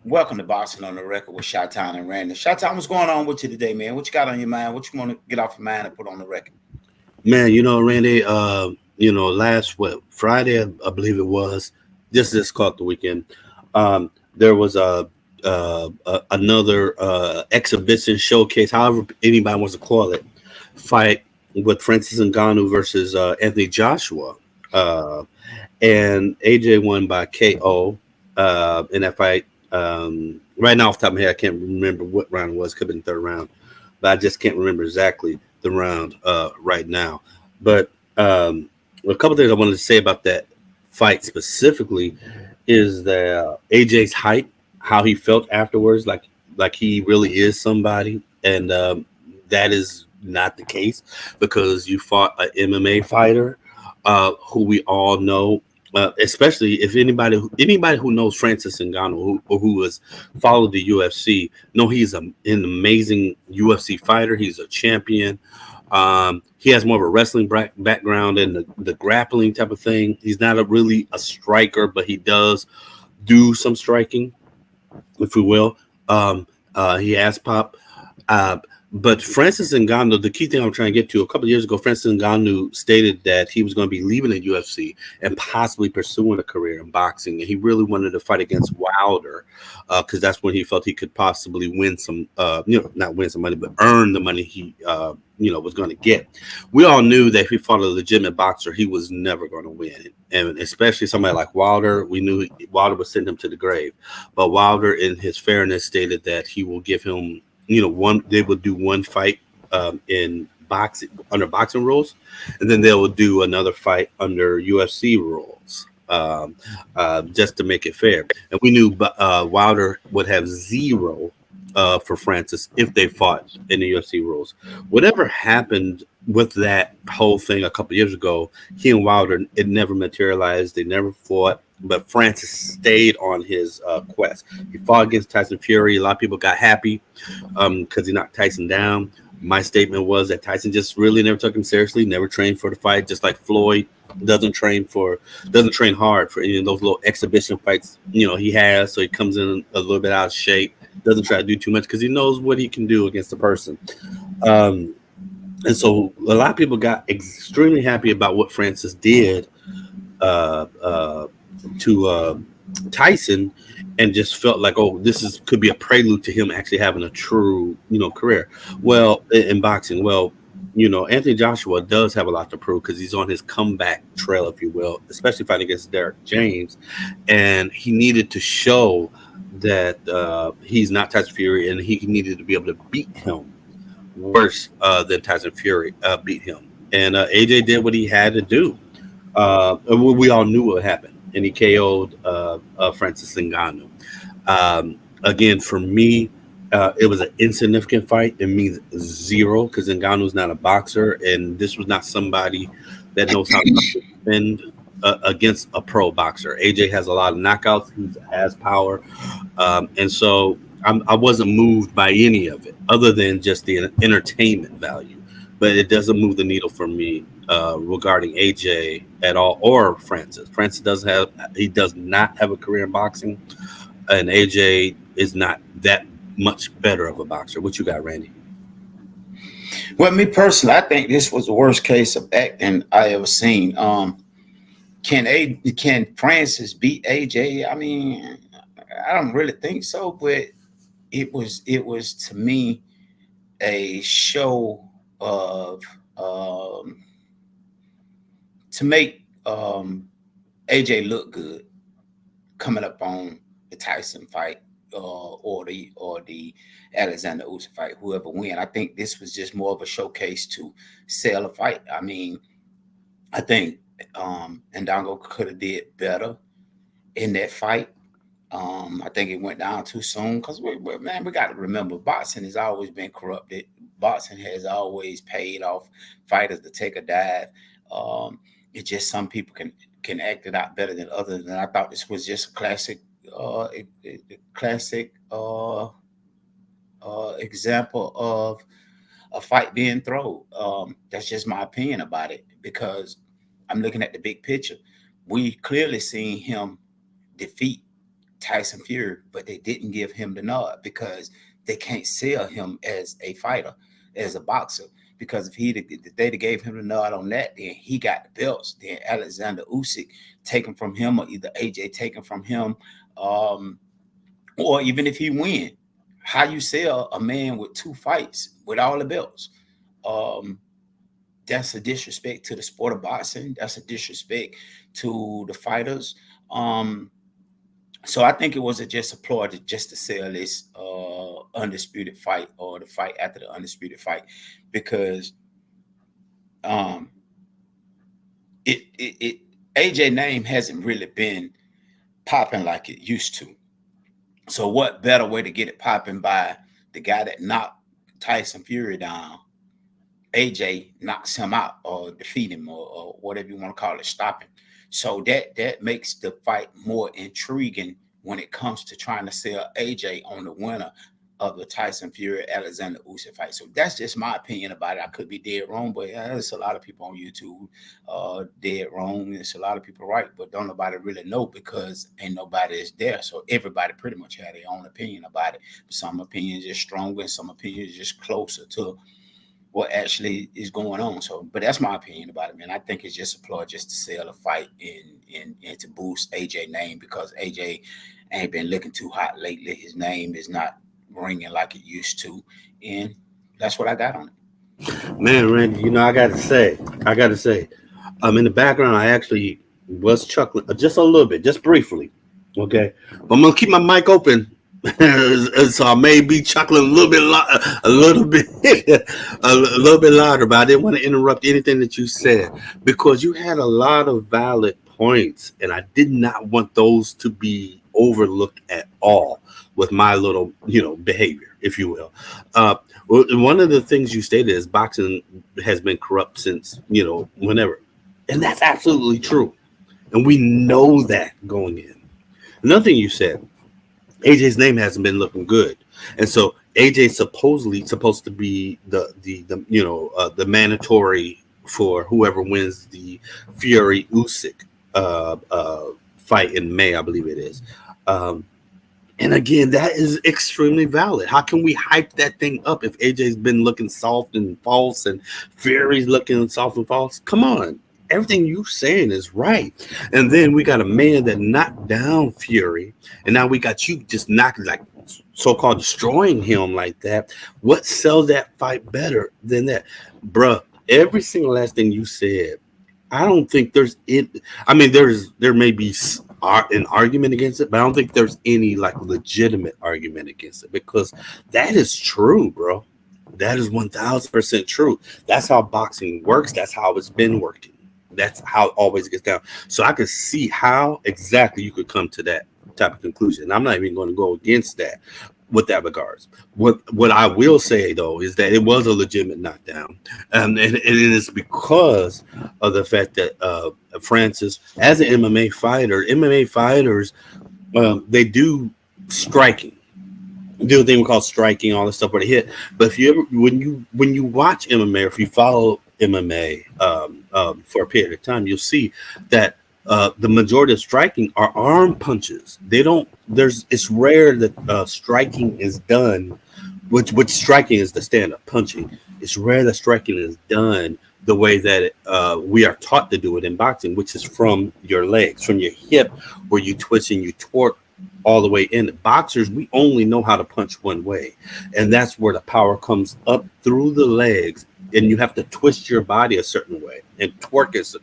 Welcome to Boxing on the Record with Shot-Town and Randy. Shot-Town, what's going on with you today, man? What you got on your mind? What you want to get off your mind and put on the record? Man, Randy, last Friday, I believe it was, just caught the weekend. There was another exhibition showcase, however anybody wants to call it, fight with Francis Ngannou versus Anthony Joshua, and AJ won by KO in that fight. Right now, off the top of my head, I can't remember what round it was. Could have been third round, but I just can't remember exactly the round right now. But a couple things I wanted to say about that fight specifically is that AJ's hype, how he felt afterwards, like he really is somebody, and that is not the case because you fought an MMA fighter who we all know. Especially if anybody who knows Francis Ngannou who has followed the UFC, know he's an amazing UFC fighter. He's a champion. He has more of a wrestling background and the grappling type of thing. He's not really a striker, but he does do some striking, if we will. He has pop. Uh, but Francis Ngannou, the key thing I'm trying to get to, a couple of years ago, Francis Ngannou stated that he was going to be leaving the UFC and possibly pursuing a career in boxing. And he really wanted to fight against Wilder because that's when he felt he could possibly win some, not win some money, but earn the money he, was going to get. We all knew that if he fought a legitimate boxer, he was never going to win. And especially somebody like Wilder, we knew Wilder would send him to the grave. But Wilder, in his fairness, stated that he will give him they would do one fight in boxing under boxing rules, and then they will do another fight under UFC rules, just to make it fair. And we knew Wilder would have zero for Francis if they fought in the UFC rules. Whatever happened with that whole thing a couple years ago, he and Wilder, it never materialized. They never fought. But Francis stayed on his quest. He fought against Tyson Fury. A lot of people got happy because he knocked Tyson down. My statement was that Tyson just really never took him seriously, never trained for the fight, just like Floyd doesn't train hard for any of those little exhibition fights, he has. So he comes in a little bit out of shape, doesn't try to do too much because he knows what he can do against the person. And so a lot of people got extremely happy about what Francis did to Tyson, and just felt like, oh, could be a prelude to him actually having a true, career. Well, in boxing, Anthony Joshua does have a lot to prove because he's on his comeback trail, if you will, especially fighting against Derek James, and he needed to show that he's not Tyson Fury, and he needed to be able to beat him worse than Tyson Fury beat him. And AJ did what he had to do. We all knew what happened, and he KO'd Francis Ngannou. Again, for me, it was an insignificant fight. It means zero because Ngannou's not a boxer, and this was not somebody that knows how to defend against a pro boxer. AJ has a lot of knockouts. He has power, and so I wasn't moved by any of it, other than just the entertainment value. But it doesn't move the needle for me regarding AJ at all, or Francis. Francis does not have a career in boxing, and AJ is not that much better of a boxer. What you got, Randy? Well, me personally, I think this was the worst case of acting I ever seen. Can Francis beat AJ? I mean, I don't really think so, but it was to me a show of to make AJ look good coming up on the Tyson fight or the Alexander Usyk fight, whoever win. I think this was just more of a showcase to sell a fight. I mean, I think Ndango could have did better in that fight. I think it went down too soon because man, we got to remember boxing has always been corrupted. Boxing has always paid off fighters to take a dive. It's just some people can act it out better than others. And I thought this was just a classic example of a fight being thrown. That's just my opinion about it because I'm looking at the big picture. We clearly seen him defeat Tyson Fury, but they didn't give him the nod because they can't sell him as a fighter, as a boxer. Because if they gave him the nod on that, then he got the belts. Then Alexander Usyk taken from him, or either AJ taken from him, or even if he win, how you sell a man with 2 fights with all the belts? That's a disrespect to the sport of boxing. That's a disrespect to the fighters. So I think it was just a ploy just to sell this undisputed fight, or the fight after the undisputed fight, because AJ name hasn't really been popping like it used to. So what better way to get it popping by the guy that knocked Tyson Fury down? AJ knocks him out or defeat him, or whatever you want to call it, stop him. So that makes the fight more intriguing when it comes to trying to sell AJ on the winner of the Tyson Fury Alexander Usyk fight. So that's just my opinion about it. I could be dead wrong, but there's a lot of people on YouTube dead wrong. There's a lot of people right, but don't nobody really know because ain't nobody is there. So everybody pretty much had their own opinion about it. Some opinions is stronger and some opinions just closer to what actually is going on. So, but that's my opinion about it, man. I think it's just a ploy just to sell a fight and to boost AJ name, because AJ ain't been looking too hot lately. His name is not ringing like it used to, and that's what I got on it. Man, Randy, you know, I gotta say, in the background, I actually was chuckling just a little bit, just briefly. Okay, but I'm gonna keep my mic open. So I may be chuckling a little bit louder, but I didn't want to interrupt anything that you said, because you had a lot of valid points, and I did not want those to be overlooked at all with my little, behavior, if you will. One of the things you stated is boxing has been corrupt since, whenever, and that's absolutely true, and we know that going in. Another thing you said, AJ's name hasn't been looking good, and so AJ's supposed to be the mandatory for whoever wins the Fury Usyk fight in May, I believe it is. And again, that is extremely valid. How can we hype that thing up if AJ's been looking soft and false and Fury's looking soft and false? Come on. Everything you're saying is right. And then we got a man that knocked down Fury, and now we got you just knocking, like, so-called destroying him like that. What sells that fight better than that? Bruh, every single last thing you said, I don't think there's it. I mean, there may be an argument against it, but I don't think there's any like legitimate argument against it, because that is true, bro. That is 1,000% true. That's how boxing works. That's how it's been working. That's how it always gets down. So I could see how exactly you could come to that type of conclusion. I'm not even going to go against that with that regards. What I will say, though, is that it was a legitimate knockdown. And it is because of the fact that Francis, as an MMA fighters, they do striking. They do a thing we call striking, all this stuff where they hit. But if you ever, when you watch MMA, or if you follow MMA for a period of time, you'll see that the majority of striking are arm punches. It's rare that striking is done, which striking is the stand-up punching. It's rare that striking is done the way that we are taught to do it in boxing, which is from your legs, from your hip, where you twist and you torque all the way in. Boxers, we only know how to punch one way, and that's where the power comes up through the legs, and you have to twist your body a certain way and torque it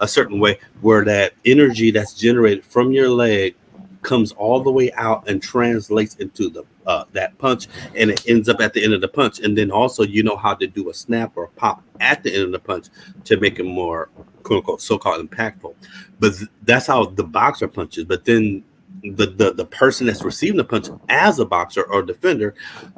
a certain way, where that energy that's generated from your leg comes all the way out and translates into the that punch, and it ends up at the end of the punch. And then also you know how to do a snap or a pop at the end of the punch to make it more quote unquote so-called impactful. But that's how the boxer punches. But then the person that's receiving the punch as a boxer or defender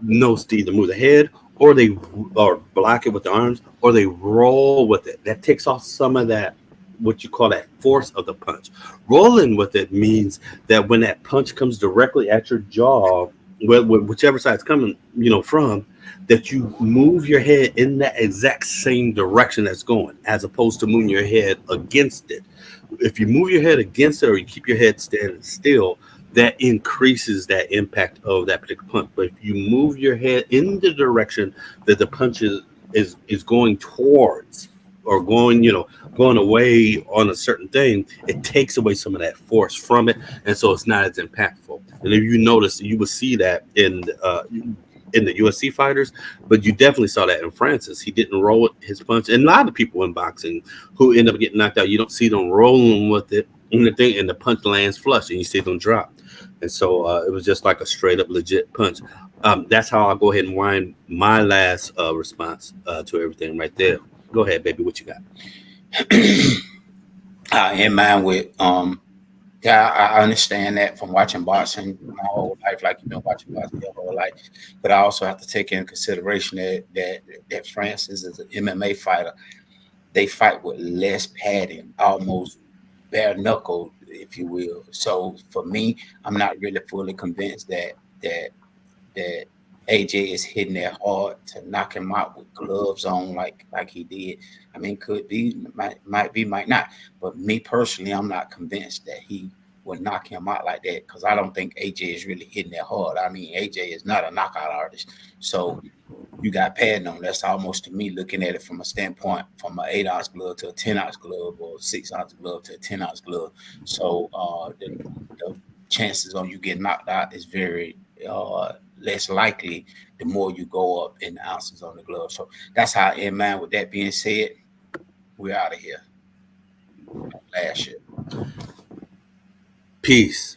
knows to either move the head, or they block it with the arms, or they roll with it. That takes off some of that, what you call that force of the punch. Rolling with it means that when that punch comes directly at your jaw, whichever side it's coming, from, that you move your head in that exact same direction that's going, as opposed to moving your head against it. If you move your head against it, or you keep your head standing still, that increases that impact of that particular punch. But if you move your head in the direction that the punch is going towards, or going, going away on a certain thing, it takes away some of that force from it, and so it's not as impactful. And if you notice, you will see that in the UFC fighters, but you definitely saw that in Francis. He didn't roll with his punch, and a lot of people in boxing who end up getting knocked out, you don't see them rolling with it, and the punch lands flush, and you see them drop. And so it was just like a straight up legit punch. That's how I'll go ahead and wind my last response to everything right there. Go ahead, baby. What you got? In mind with yeah, I understand that from watching boxing my whole life, like you've been watching boxing your whole life. But I also have to take into consideration that Francis is an MMA fighter. They fight with less padding, almost bare knuckle, if you will. So for me, I'm not really fully convinced that AJ is hitting that hard to knock him out with gloves on like he did. I mean, could be, might be, might not. But me personally, I'm not convinced that he would knock him out like that, because I don't think AJ is really hitting that hard. I mean, AJ is not a knockout artist. So you got padding on. That's almost, to me, looking at it from a standpoint from an 8-ounce glove to a 10-ounce glove, or 6-ounce glove to a 10-ounce glove. So the chances on you getting knocked out is very less likely the more you go up in ounces on the glove. So that's how, in mind with that being said, we're out of here. Last year. Peace.